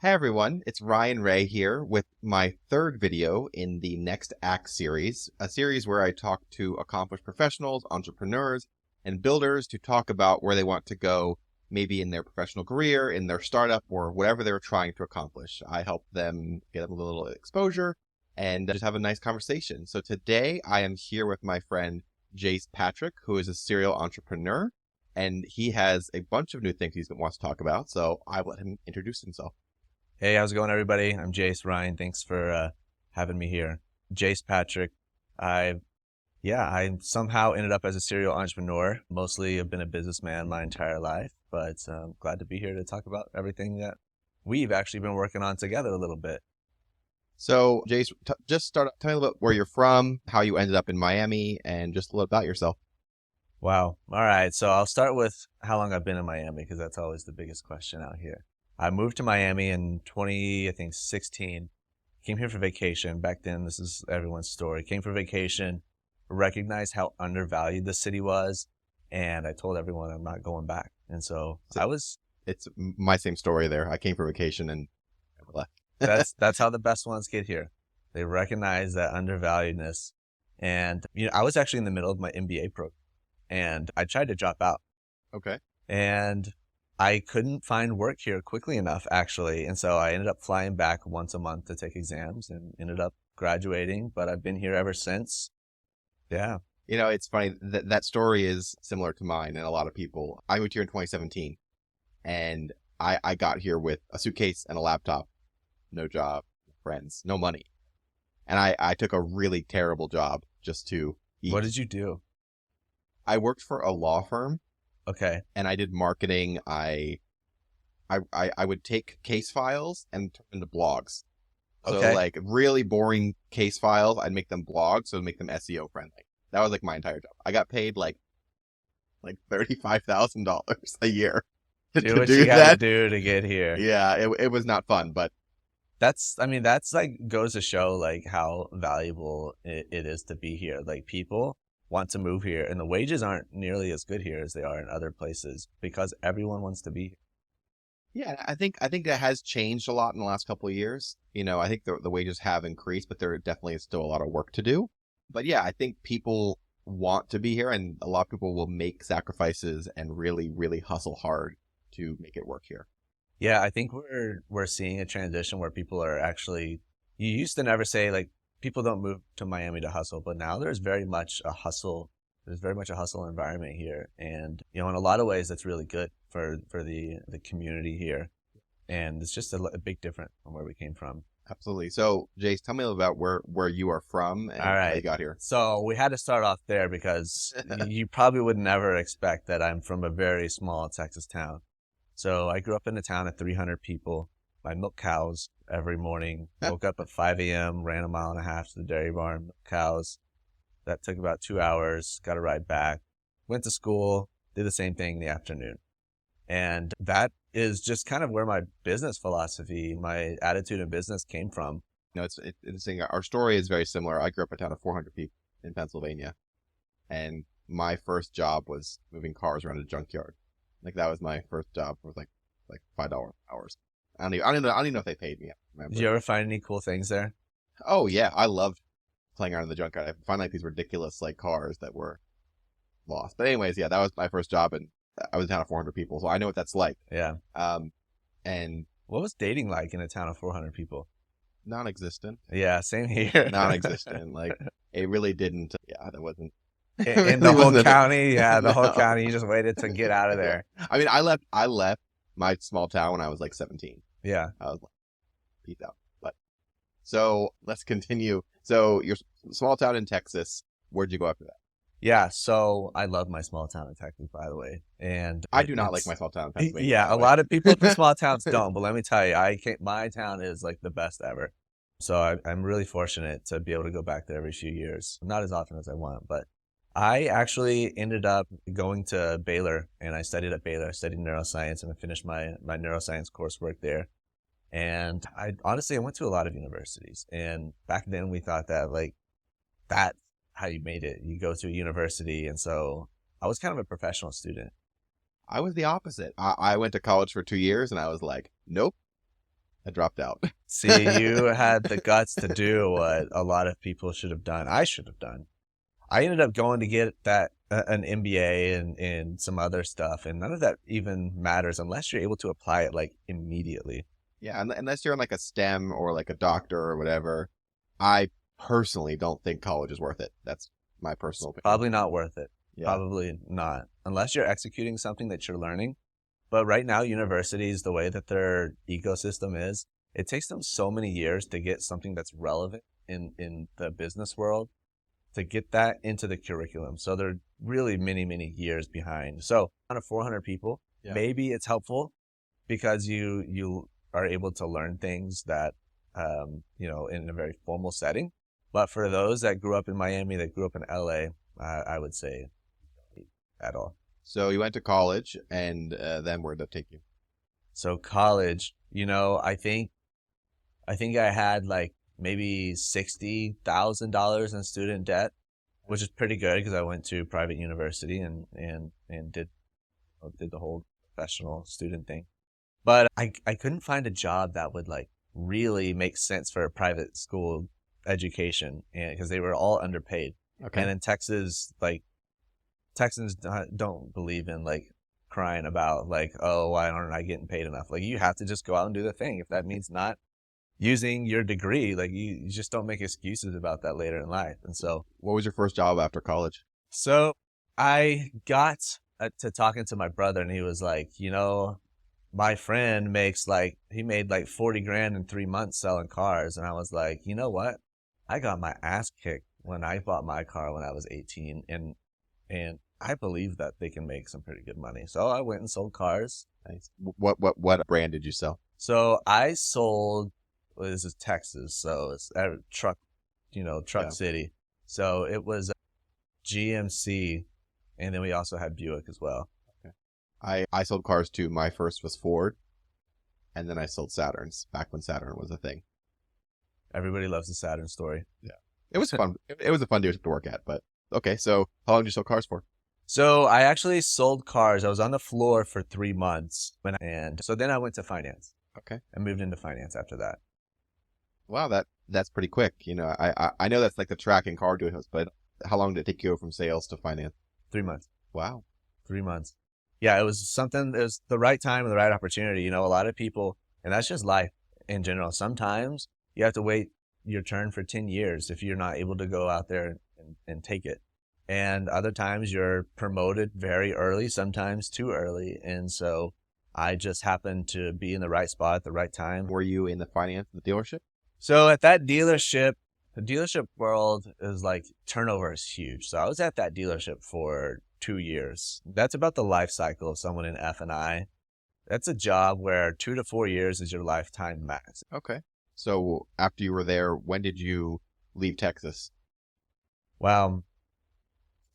Hi everyone, it's Ryan Ray here with my third video in the Next Act series, a series where I talk to accomplished professionals, entrepreneurs, and builders to talk about where they want to go, maybe in their professional career, in their startup, or whatever they're trying to accomplish. I help them get a little exposure and just have a nice conversation. So today I am here with my friend Jase Patrick, who is a serial entrepreneur, and he has a bunch of new things he wants to talk about. So I will let him introduce himself. Hey, how's it going, everybody? I'm Jase Ryan. Thanks for having me here. Jase Patrick. I somehow ended up as a serial entrepreneur. Mostly I've been a businessman my entire life, but I'm glad to be here to talk about everything that we've actually been working on together a little bit. So, Jace, just start tell me a little bit where you're from, how you ended up in Miami, and just a little about yourself. Wow. All right. So I'll start with how long I've been in Miami because that's always the biggest question out here. I moved to Miami in 2016. Came here for vacation. Back then, this is everyone's story. Came for vacation, recognized how undervalued the city was, and I told everyone I'm not going back. And so So I was. it's my same story there. I came for vacation and never left. That's how the best ones get here. They recognize that undervaluedness, and I was actually in the middle of my MBA program, and I tried to drop out, Okay. and I couldn't find work here quickly enough, actually. And so I ended up flying back once a month to take exams and ended up graduating. But I've been here ever since. Yeah. It's funny that that story is similar to mine and a lot of people. I moved here in 2017, and I got here with a suitcase and a laptop, no job, friends, no money. And I took a really terrible job just to What eat. did you do? I worked for a law firm Okay. and I did marketing. I would take case files and turn into blogs. So Okay. like really boring case files, I'd make them blogs, so make them SEO friendly. That was like my entire job. I got paid like $35,000 a year to Do what you do got to that. do to get here. Yeah, it was not fun, but That's like goes to show like how valuable it is to be here. Like people want to move here and the wages aren't nearly as good here as they are in other places because everyone wants to be here. yeah, I think that has changed a lot in the last couple of years. I think the wages have increased, but there definitely is still a lot of work to do. But yeah, I think people want to be here, and a lot of people will make sacrifices and really, really hustle hard to make it work here. Yeah, I think we're seeing a transition where people are actually. You used to never say like people don't move to Miami to hustle, but now there's very much a hustle. There's very much a hustle environment here, and in a lot of ways that's really good for the community here, and it's just a big difference from where we came from. Absolutely. So, Jace, tell me a little about where you are from All and how you right, got here. so we had to start off there because you probably would never expect that I'm from a very small Texas town. So I grew up in a town of 300 people. I milked cows every morning. Woke up at 5 a.m., ran a mile and a half to the dairy barn, milked cows. That took about 2 hours, got a ride back. Went to school, did the same thing in the afternoon. And that is just kind of where my business philosophy, my attitude in business came from. It's interesting. Our story is very similar. I grew up in a town of 400 people in Pennsylvania, and my first job was moving cars around a junkyard. Like that was my first job. It was like $5 hours. I don't even know if they paid me. I don't Did remember. you ever find any cool things there? Oh yeah, I loved playing around in the junkyard. I find like these ridiculous like cars that were lost. But anyways, yeah, that was my first job, and I was in a town of 400 people, so I know what that's like. Yeah. Um, and What was dating like in a town of 400 people? non-existent, Yeah, same here. non-existent. Like it really didn't. Yeah, that wasn't. In It the really whole wasn't a thing. county, yeah, the whole No. county. You just waited to get out of Yeah. there. I mean, I left my small town when I was like 17. Yeah. I was like, peace out. But so let's continue. So your small town in Texas. Where'd you go after that? Yeah, so I love my small town in Texas, by the way. And I do not like it's my small town in Pennsylvania, by yeah, the a way. lot of people from small towns don't, but let me tell you, my town is like the best ever. So I'm really fortunate to be able to go back there every few years. Not as often as I want, but I actually ended up going to Baylor and I studied at Baylor. I studied neuroscience and I finished my neuroscience coursework there. And I went to a lot of universities. And back then we thought that like that's how you made it. You go to a university. And so I was kind of a professional student. I was the opposite. I went to college for 2 years and I was like, nope, I dropped out. See, you had the guts to do what a lot of people should have done. I should have done. I ended up going to get an MBA and some other stuff, and none of that even matters unless you're able to apply it like immediately. Yeah, unless you're in like a STEM or like a doctor or whatever, I personally don't think college is worth it. That's my personal opinion. Probably not worth it. Yeah. Probably not. Unless you're executing something that you're learning. But right now, universities, the way that their ecosystem is, it takes them so many years to get something that's relevant in the business world to get that into the curriculum. So they're really many, many years behind. So out of 400 people, Yeah. maybe it's helpful because you are able to learn things that, in a very formal setting. But for those that grew up in Miami, that grew up in LA, I would say at all. So you went to college, and then where'd that take you? So college, I think I had like maybe $60,000 in student debt, which is pretty good because I went to private university and did the whole professional student thing. But I couldn't find a job that would like really make sense for a private school education, and because they were all underpaid. Okay. And in Texas, like Texans don't believe in like crying about like, oh, why aren't I getting paid enough? Like you have to just go out and do the thing. If that means not using your degree, like you just don't make excuses about that later in life. And so, What was your first job after college? so I got to talking to my brother, and he was like, my friend he made like 40 grand in 3 months selling cars. And I was like, you know what? I got my ass kicked when I bought my car when I was 18. And I believe that they can make some pretty good money. So I went and sold cars. Nice. What brand did you sell? So I sold, well, this is Texas, so it's a truck, truck Yeah. city. So it was GMC, and then we also had Buick as well. I sold cars too. My first was Ford, and then I sold Saturns back when Saturn was a thing. Everybody loves the Saturn story. Yeah. It was fun. It was a fun dealership to work at, but okay. So how long did you sell cars for? So I actually sold cars. I was on the floor for 3 months, and so then I went to finance. Okay. I moved into finance after that. Wow, that's pretty quick. I know that's like the track in car dealerships, but how long did it take you from sales to finance? 3 months. Wow. 3 months. Yeah, it was something. It was the right time and the right opportunity. A lot of people, and that's just life in general. Sometimes you have to wait your turn for 10 years if you're not able to go out there and take it. And other times you're promoted very early, sometimes too early. And so I just happened to be in the right spot at the right time. Were you in the finance in the dealership? So at that dealership, the dealership world is like turnover is huge. So I was at that dealership for 2 years. That's about the life cycle of someone in F&I. That's a job where 2 to 4 years is your lifetime max. Okay. So after you were there, when did you leave Texas? Wow.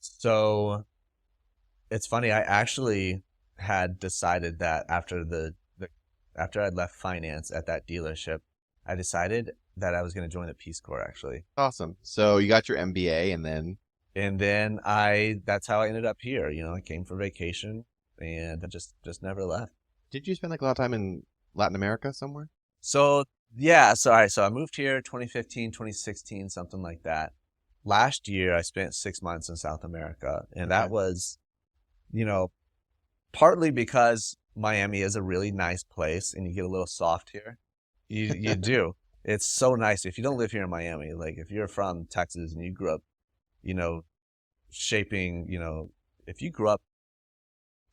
So it's funny. I actually had decided that after I'd left finance at that dealership, I decided that I was going to join the Peace Corps actually. Awesome. So you got your MBA, and then That's how I ended up here. I came for vacation and I just never left. did you spend like a lot of time in Latin America somewhere? So yeah, sorry. So I moved here 2015, 2016, something like that. Last year I spent 6 months in South America, and that Okay. was, partly because Miami is a really nice place and you get a little soft here. You do. It's so nice. If you don't live here in Miami, like if you're from Texas and you grew up, you know, shaping, if you grew up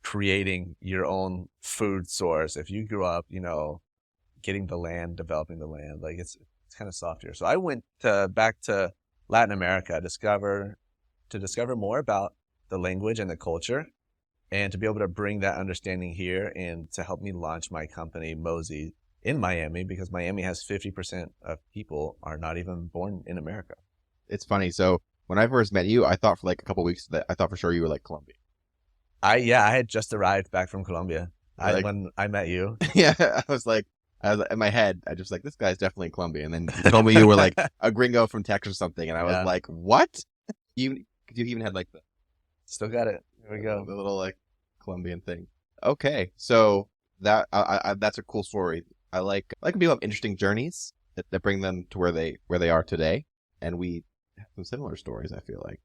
creating your own food source, if you grew up, getting the land, developing the land, like it's kind of soft here. So I went back to Latin America to discover more about the language and the culture, and to be able to bring that understanding here and to help me launch my company Mozy in Miami, because Miami has 50% of people are not even born in America. It's funny. So when I first met you, I thought for like a couple weeks that I thought for sure you were like Colombian. I had just arrived back from Colombia. When I met you. Yeah, I was like, in my head, I just like, this guy's definitely Colombian. And then you told me you were like a gringo from Texas or something, and I was like, what? You even had like the Still got it. There we go. the little like Colombian thing. Okay, so that that's a cool story. I like when people have interesting journeys that bring them to where they are today, and we have some similar stories. I feel like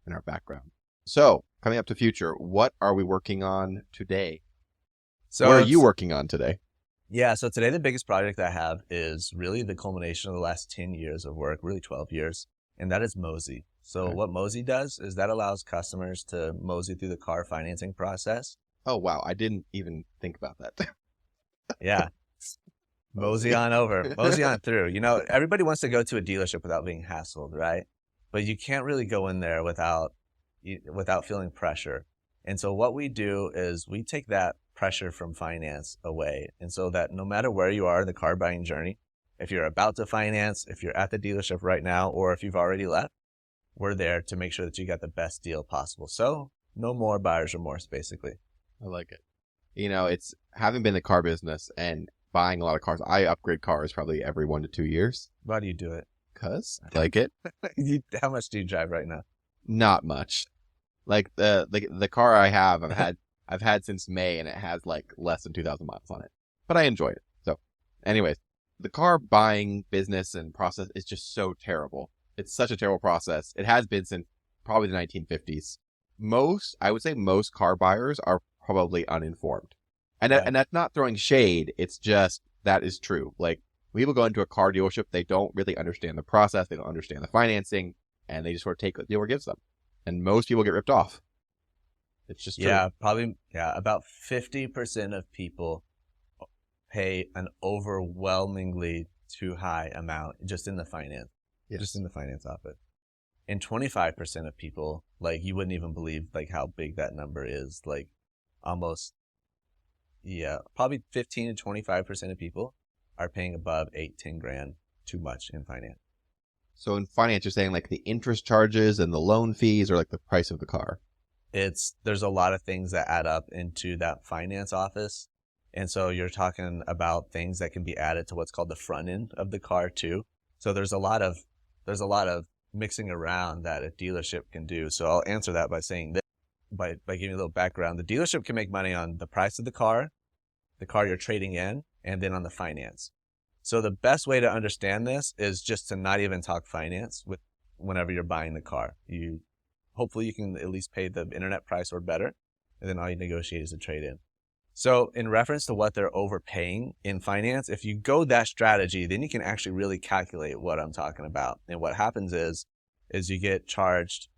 in our background. So coming up to future, what are we working on today? What are So you working on today? yeah, so today the biggest project I have is really the culmination of the last 10 years of work, really 12 years, and that is Mozy. So Okay. what Mozy does is that allows customers to mosey through the car financing process. Oh wow, I didn't even think about that. Yeah, mosey Mosey. on over, mosey on through. You know, everybody wants to go to a dealership without being hassled, right? But you can't really go in there without feeling pressure. And so what we do is we take that pressure from finance away. And so that no matter where you are in the car buying journey, if you're about to finance, if you're at the dealership right now, or if you've already left, we're there to make sure that you got the best deal possible. So no more buyer's remorse, basically. I like it. It's having been in the car business and buying a lot of cars. I upgrade cars probably every 1 to 2 years. Why do you do it? Cause I like it. How much do you drive right now? Not much. Like the car I have, I've had since May, and it has like less than 2,000 miles on it. But I enjoy it. So, anyways, the car buying business and process is just so terrible. It's such a terrible process. It has been since probably the 1950s. I would say most car buyers are probably uninformed. Yeah. And that's not throwing shade. It's just that is true. Like when people go into a car dealership, they don't really understand the process. They don't understand the financing, and they just sort of take what the dealer gives them. And most people get ripped off. It's just true. Yeah, probably. Yeah, about 50% of people pay an overwhelmingly too high amount just in the finance, just Yes. in the finance office. And 25% of people, like you wouldn't even believe like how big that number is. Like almost, yeah, probably 15 to 25% of people are paying above 8, 10 grand too much in finance. So in finance, you're saying like the interest charges and the loan fees, or like the price of the car. There's a lot of things that add up into that finance office. And so you're talking about things that can be added to what's called the front end of the car too. So there's a lot of mixing around that a dealership can do. So I'll answer that by saying this, by giving you a little background. The dealership can make money on the price of the car you're trading in, and then on the finance. So the best way to understand this is just to not even talk finance whenever you're buying the car. Hopefully you can at least pay the internet price or better, and then all you negotiate is a trade-in. So in reference to what they're overpaying in finance, if you go that strategy, then you can actually really calculate what I'm talking about. And what happens is you get charged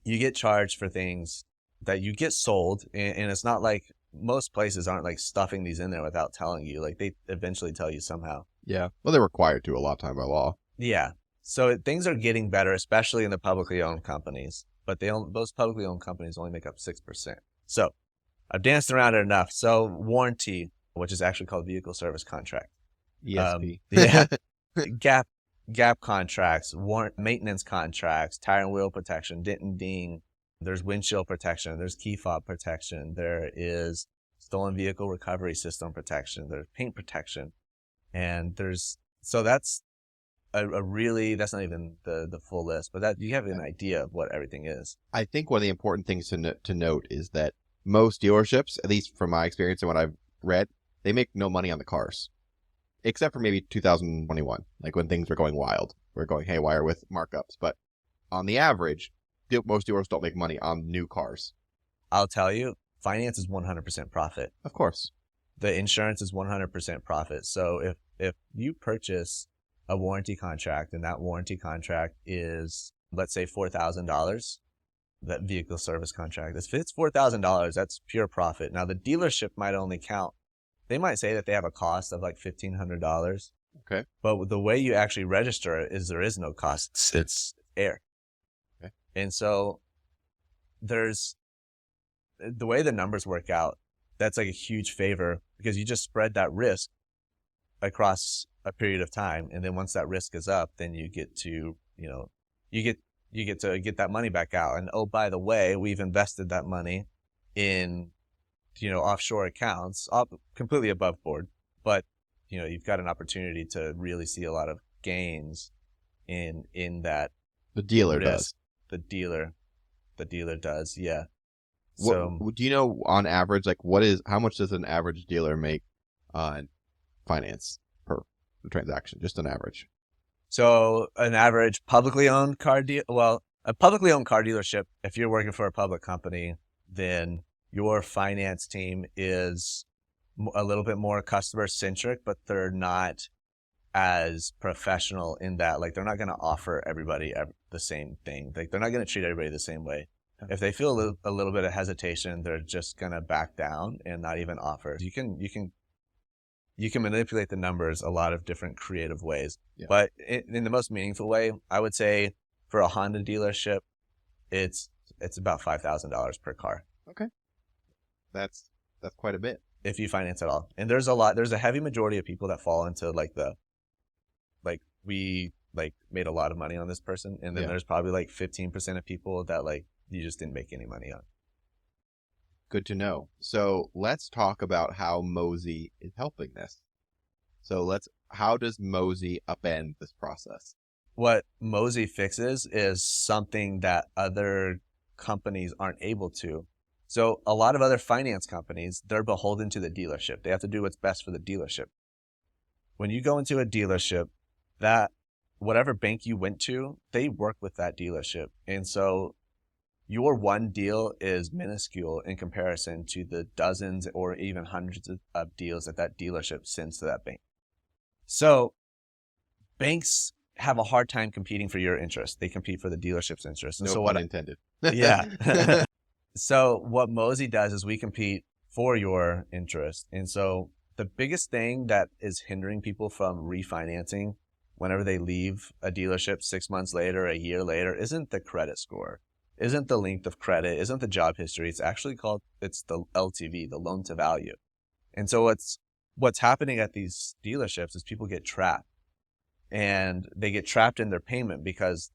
for things that you get sold, and it's not like most places aren't like stuffing these in there without telling you. Like they eventually tell you somehow. Yeah. Well, they're required to a lot of time by law. Yeah. So things are getting better, especially in the publicly owned companies. But those publicly owned companies only make up 6%. So I've danced around it enough. So warranty, which is actually called vehicle service contract. ESP. Yeah. Gap contracts, maintenance contracts, tire and wheel protection, dent and ding. There's windshield protection. There's key fob protection. There is stolen vehicle recovery system protection. There's paint protection. And that's that's not even the full list, but that you have an idea of what everything is. I think one of the important things to note is that most dealerships, at least from my experience and what I've read, they make no money on the cars, except for maybe 2021, like when things were going wild. We're going haywire with markups. But on the average, most dealers don't make money on new cars. I'll tell you, finance is 100% profit. Of course. The insurance is 100% profit. So if you purchase a warranty contract and that warranty contract is, let's say, $4,000, that vehicle service contract, if it's $4,000, that's pure profit. Now the dealership might only count, they might say that they have a cost of like $1,500. Okay. But the way you actually register it is there is no cost. It's air. Okay. And so there's the way the numbers work out, that's like a huge favor because you just spread that risk across a period of time. And then once that risk is up, then you get to, you get to get that money back out. And oh, by the way, we've invested that money in, offshore accounts, completely above board. But, you've got an opportunity to really see a lot of gains in that. The dealer risk. does. The dealer does. Yeah. So, do you know on average, like how much does an average dealer make on finance per transaction, just an average? So an average publicly owned car deal, well, a publicly owned car dealership, if you're working for a public company, then your finance team is a little bit more customer centric, but they're not as professional in that, like, they're not going to offer everybody the same thing. Like, they're not going to treat everybody the same way. If they feel a little bit of hesitation, they're just going to back down and not even offer. You can manipulate the numbers a lot of different creative ways. Yeah. But in the most meaningful way, I would say for a Honda dealership, it's about $5,000 per car. Okay. That's quite a bit. If you finance it all. And there's a heavy majority of people that fall into we made a lot of money on this person. And then there's probably like 15% of people that like you just didn't make any money on. Good to know. So let's talk about how Mozy is helping this. So how does Mozy upend this process? What Mozy fixes is something that other companies aren't able to. So a lot of other finance companies, they're beholden to the dealership. They have to do what's best for the dealership. When you go into a dealership, that whatever bank you went to, they work with that dealership. And so your one deal is minuscule in comparison to the dozens or even hundreds of deals that dealership sends to that bank. So banks have a hard time competing for your interest. They compete for the dealership's interest. And no so pun intended. Yeah. So what Mozy does is we compete for your interest. And so the biggest thing that is hindering people from refinancing whenever they leave a dealership 6 months later, a year later, isn't the credit score, isn't the length of credit, isn't the job history. It's actually it's the LTV, the loan to value. And so what's happening at these dealerships is people get trapped. And they get trapped in their payment because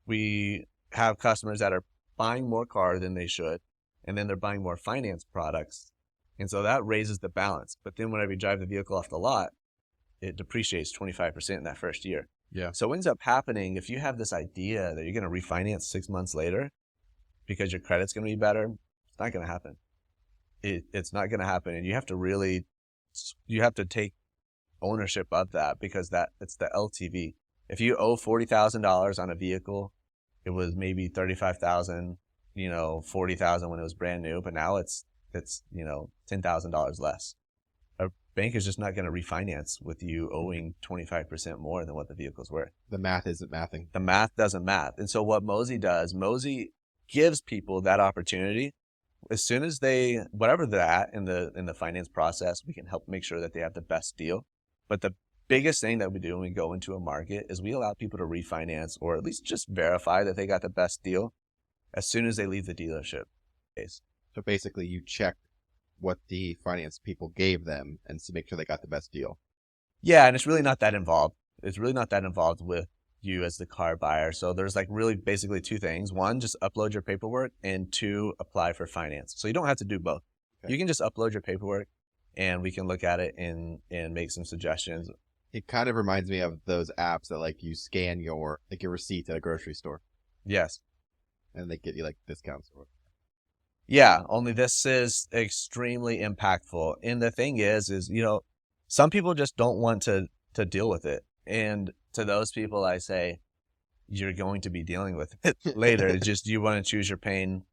we have customers that are buying more car than they should, and then they're buying more finance products. And so that raises the balance. But then whenever you drive the vehicle off the lot, it depreciates 25% in that first year. Yeah. So what ends up happening, if you have this idea that you're going to refinance 6 months later because your credit's going to be better, it's not going to happen. It's not going to happen. And you have to take ownership of that because it's the LTV. If you owe $40,000 on a vehicle, it was maybe $35,000, $40,000 when it was brand new, but now it's $10,000 less. A bank is just not going to refinance with you owing 25% more than what the vehicle's worth. The math isn't mathing. The math doesn't math. And so what Mozy does, Mozy gives people that opportunity. As soon as whatever they're at in the finance process, we can help make sure that they have the best deal. But the biggest thing that we do when we go into a market is we allow people to refinance or at least just verify that they got the best deal as soon as they leave the dealership. So basically you check what the finance people gave them and to make sure they got the best deal. Yeah, and it's really not that involved. It's really not that involved with you as the car buyer. So there's really basically two things. One, just upload your paperwork, and two, apply for finance. So you don't have to do both. Okay. You can just upload your paperwork and we can look at it and make some suggestions. It kind of reminds me of those apps that you scan your receipt at a grocery store. Yes. And they get you discounts. Yeah, only this is extremely impactful. And the thing is some people just don't want to deal with it. And to those people, I say, you're going to be dealing with it later. It's just, you want to choose your pain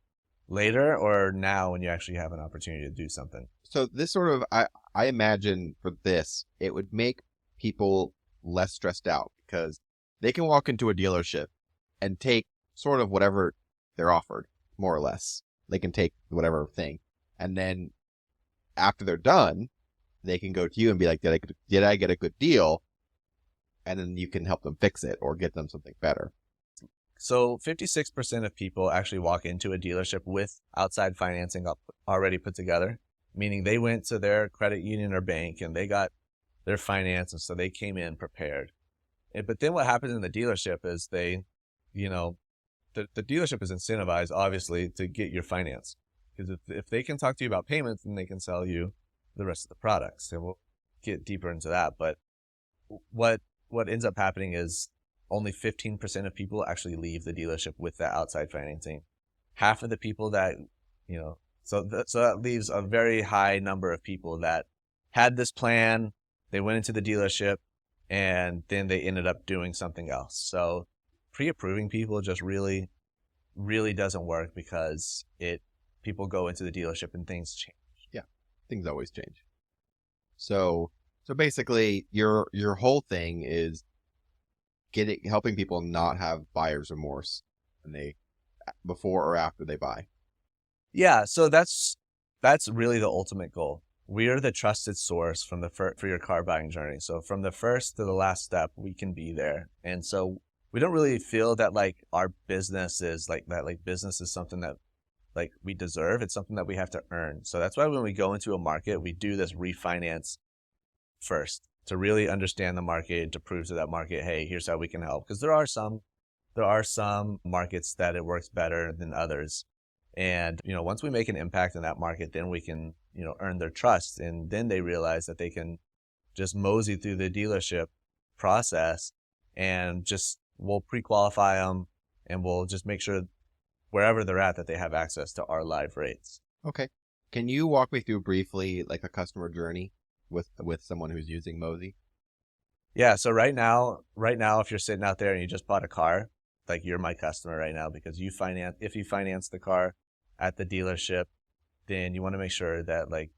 later or now when you actually have an opportunity to do something. So this sort of, I imagine for this, it would make people less stressed out because they can walk into a dealership and take sort of whatever they're offered, more or less. They can take whatever thing. And then after they're done, they can go to you and be like, did I get a good deal? And then you can help them fix it or get them something better. So 56% of people actually walk into a dealership with outside financing already put together, meaning they went to their credit union or bank and they got their finance, and so they came in prepared. But then what happens in the dealership is the dealership is incentivized, obviously, to get your finance. Because if they can talk to you about payments, then they can sell you the rest of the products. And we'll get deeper into that. But what ends up happening is only 15% of people actually leave the dealership with that outside financing. Half of the people that, so that leaves a very high number of people that had this plan, they went into the dealership, and then they ended up doing something else. So pre-approving people just really, really doesn't work because people go into the dealership and things change. Yeah, things always change. So basically, your whole thing is helping people not have buyer's remorse when they before or after they buy. Yeah, so that's really the ultimate goal. We are the trusted source from for your car buying journey. So from the first to the last step, we can be there. And so we don't really feel that like our business is like that. Like business is something that like we deserve. It's something that we have to earn. So that's why when we go into a market, we do this refinance first to really understand the market, to prove to that market, hey, here's how we can help. Because there are some markets that it works better than others. And, once we make an impact in that market, then we can, earn their trust. And then they realize that they can just mosey through the dealership process and just we'll pre-qualify them and we'll just make sure wherever they're at that they have access to our live rates. Okay. Can you walk me through briefly like a customer journey with someone who's using Mozy? Yeah. So right now, if you're sitting out there and you just bought a car, like you're my customer right now because if you finance the car at the dealership, then you want to make sure that like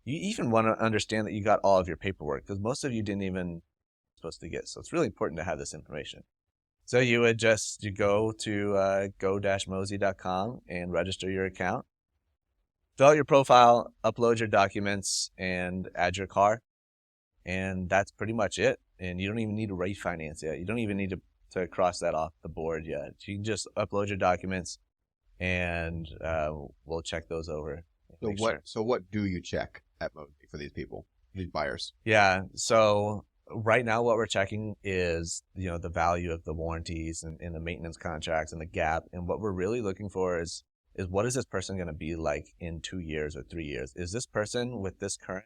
you even want to understand that you got all of your paperwork because most of you didn't even supposed to get. So it's really important to have this information. So you go to go-mozy.com and register your account, fill out your profile, upload your documents, and add your car. And that's pretty much it. And you don't even need to refinance yet. You don't even need to cross that off the board yet. You can just upload your documents and we'll check those over. So what do you check at Mozy for these people, these buyers? Yeah. So right now what we're checking is, the value of the warranties and the maintenance contracts and the gap. And what we're really looking for is what is this person going to be like in 2 years or 3 years? Is this person with this current?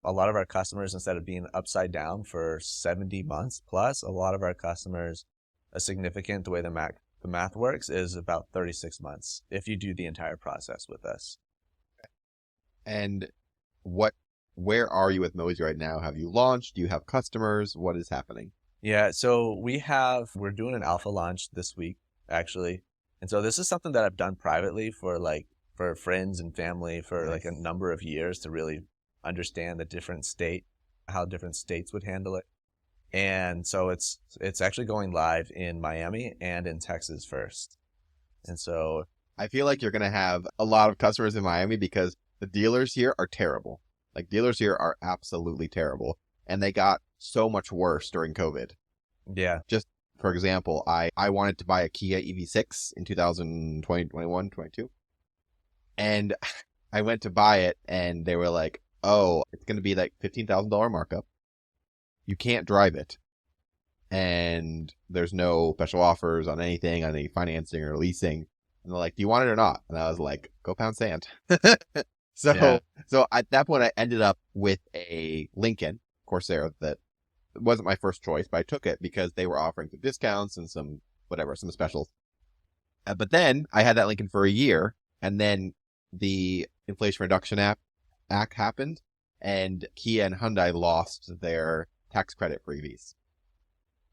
A lot of our customers, instead of being upside down for 70 months plus, a lot of our customers, the way the math works is about 36 months if you do the entire process with us. And where are you with Mozy right now? Have you launched? Do you have customers? What is happening? Yeah, so we're doing an alpha launch this week, actually. And so this is something that I've done privately for friends and family for like a number of years to really understand how different states would handle it. And so it's actually going live in Miami and in Texas first. And so I feel like you're going to have a lot of customers in Miami because the dealers here are terrible. Like dealers here are absolutely terrible. And they got so much worse during COVID. Yeah. Just for example, I wanted to buy a Kia EV6 in 2020, 21, 22. And I went to buy it and they were like, oh, it's going to be like $15,000 markup. You can't drive it. And there's no special offers on anything, on any financing or leasing. And they're like, do you want it or not? And I was like, go pound sand. So at that point, I ended up with a Lincoln Corsair that wasn't my first choice, but I took it because they were offering some discounts and some specials. But then I had that Lincoln for a year, and then the Inflation Reduction Act happened, and Kia and Hyundai lost their tax credit for EVs.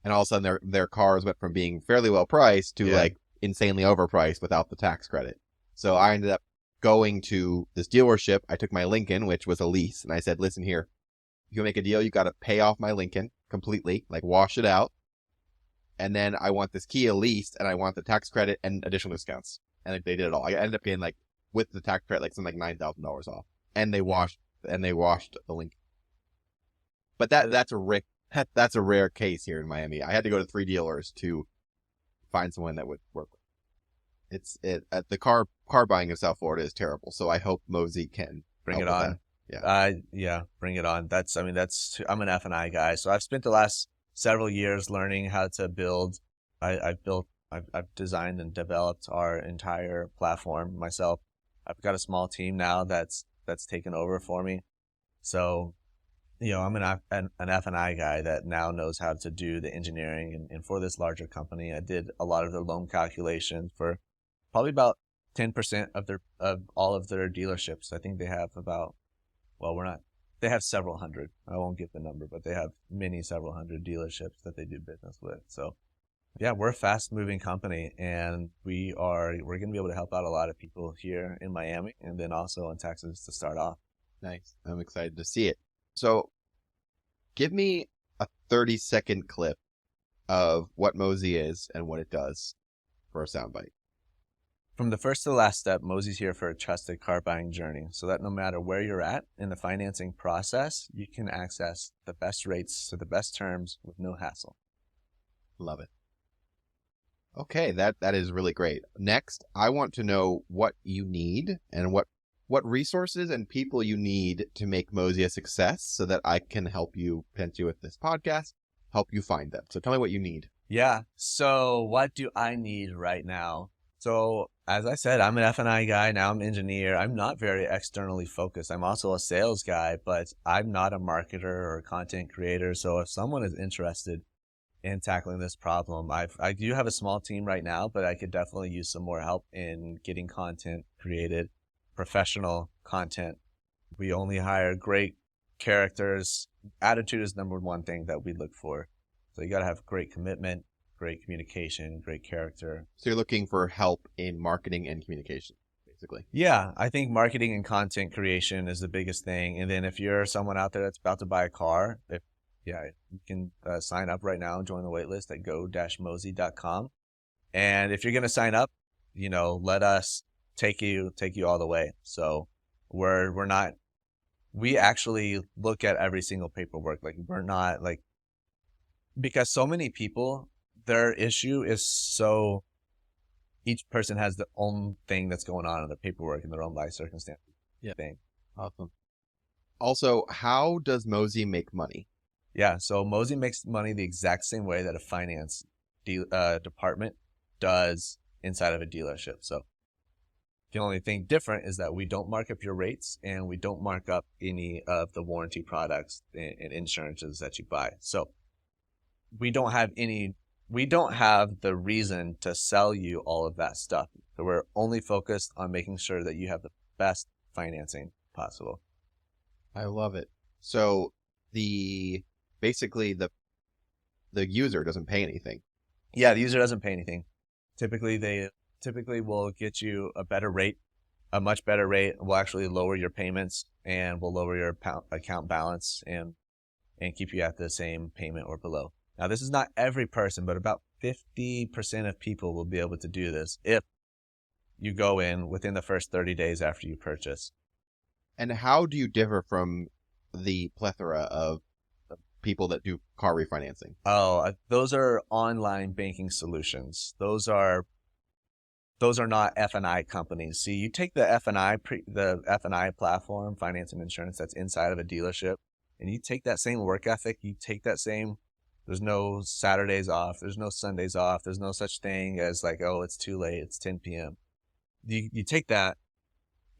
And all of a sudden, their cars went from being fairly well priced to like insanely overpriced without the tax credit. So I ended up going to this dealership. I took my Lincoln, which was a lease, and I said, listen here, if you make a deal, you got to pay off my Lincoln completely, like wash it out. And then I want this Kia leased, and I want the tax credit and additional discounts. And they did it all. I ended up getting like, with the tax credit, like something like $9,000 off. And they washed the Lincoln. But that's a rare case here in Miami. I had to go to 3 dealers to find someone that would work with. The car buying in South Florida is terrible. So I hope Mozy can bring it on. Yeah, bring it on. I'm an F&I guy. So I've spent the last several years learning how to build. I've designed and developed our entire platform myself. I've got a small team now that's taken over for me. So, I'm an F&I guy that now knows how to do the engineering. And for this larger company, I did a lot of the loan calculations for probably about 10% of all of their dealerships. I think they have about, well, we're not They have several hundred. I won't give the number, but they have several hundred dealerships that they do business with. So yeah, we're a fast moving company, and we're going to be able to help out a lot of people here in Miami and then also in Texas to start off. Nice. I'm excited to see it. So give me a 30-second clip of what Mozy is and what it does for a soundbite. From the first to the last step, Mozy's here for a trusted car buying journey so that no matter where you're at in the financing process, you can access the best rates to the best terms with no hassle. Love it. Okay, that is really great. Next, I want to know what you need and what resources and people you need to make Mozy a success so that I can help you, potentially with this podcast, help you find them. So tell me what you need. Yeah. So what do I need right now? So as I said, I'm an F&I guy. Now I'm an engineer. I'm not very externally focused. I'm also a sales guy, but I'm not a marketer or a content creator. So if someone is interested in tackling this problem, I do have a small team right now, but I could definitely use some more help in getting content created, professional content. We only hire great characters. Attitude is number one thing that we look for. So you got to have great commitment, great communication, great character. So you're looking for help in marketing and communication, basically. Yeah, I think marketing and content creation is the biggest thing. And then if you're someone out there that's about to buy a car, you can sign up right now and join the wait list at go-mozy.com. And if you're going to sign up, let us take you all the way. So we actually look at every single paperwork. Like we're not like, because so many people, their issue is so each person has their own thing that's going on in their paperwork and their own life circumstance. Yeah. Thing. Awesome. Also, how does Mozy make money? Yeah. So Mozy makes money the exact same way that a finance department does inside of a dealership. So the only thing different is that we don't mark up your rates and we don't mark up any of the warranty products and insurances that you buy. So we don't have the reason to sell you all of that stuff. So we're only focused on making sure that you have the best financing possible. I love it. So basically the user doesn't pay anything. Yeah, the user doesn't pay anything. Typically will get you a better rate, a much better rate. Will actually lower your payments and will lower your account balance and keep you at the same payment or below. Now, this is not every person, but about 50% of people will be able to do this if you go in within the first 30 days after you purchase. And how do you differ from the plethora of people that do car refinancing? Oh, those are online banking solutions. Those are not F&I companies. See, you take the F&I platform, finance and insurance that's inside of a dealership, and you take that same work ethic, there's no Saturdays off, there's no Sundays off, there's no such thing as like, oh, it's too late, it's 10 p.m. You take that,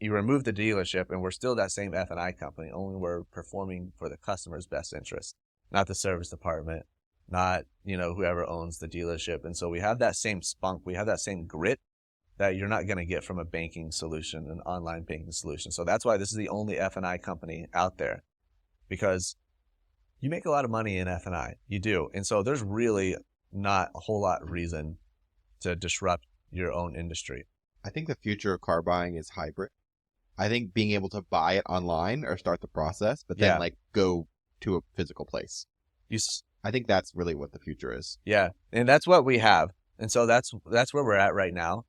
you remove the dealership, and we're still that same F&I company, only we're performing for the customer's best interest, not the service department, not, whoever owns the dealership. And so we have that same spunk, we have that same grit that you're not going to get from a banking solution, an online banking solution. So that's why this is the only F&I company out there, because you make a lot of money in F&I. You do. And so there's really not a whole lot of reason to disrupt your own industry. I think the future of car buying is hybrid. I think being able to buy it online or start the process, but then go to a physical place. I think that's really what the future is. Yeah. And that's what we have. And so that's where we're at right now.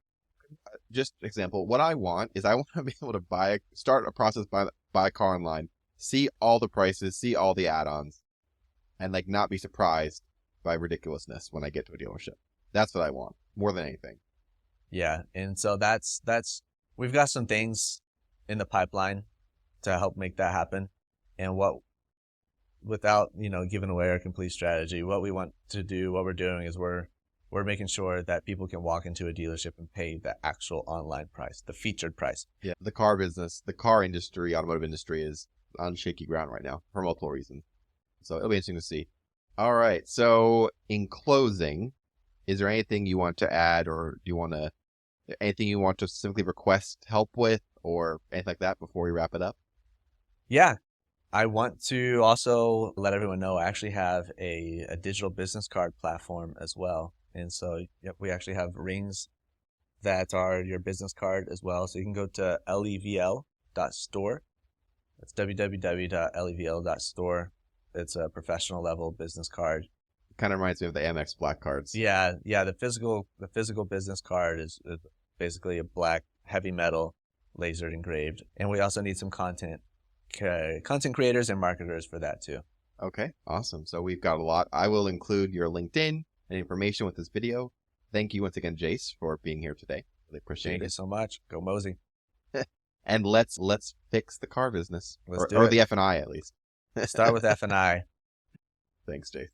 Just example, what I want is I want to be able to start a process, buy a car online, see all the prices, see all the add-ons, and not be surprised by ridiculousness when I get to a dealership. That's what I want more than anything. Yeah. And so that's we've got some things in the pipeline to help make that happen. And without, giving away our complete strategy, what we want to do, what we're doing is we're making sure that people can walk into a dealership and pay the actual online price, the featured price. Yeah. The car business, the car industry, automotive industry is on shaky ground right now for multiple reasons. So it'll be interesting to see. All right. So in closing, is there anything you want to add, or anything you want to simply request help with or anything like that before we wrap it up? Yeah. I want to also let everyone know I actually have a digital business card platform as well. And so yep, we actually have rings that are your business card as well. So you can go to levl.store. That's www.levl.store. It's a professional level business card. Kind of reminds me of the Amex Black cards. Yeah, yeah. The physical business card is basically a black heavy metal lasered engraved, and we also need some content creators and marketers for that too. Okay, awesome. So we've got a lot. I will include your LinkedIn and information with this video. Thank you once again, Jase, for being here today. Really appreciate Thank you it. so much. Go Mozy. And let's fix the car business, Let's do or it. the F&I at least. Start with F and I. Thanks, Jase.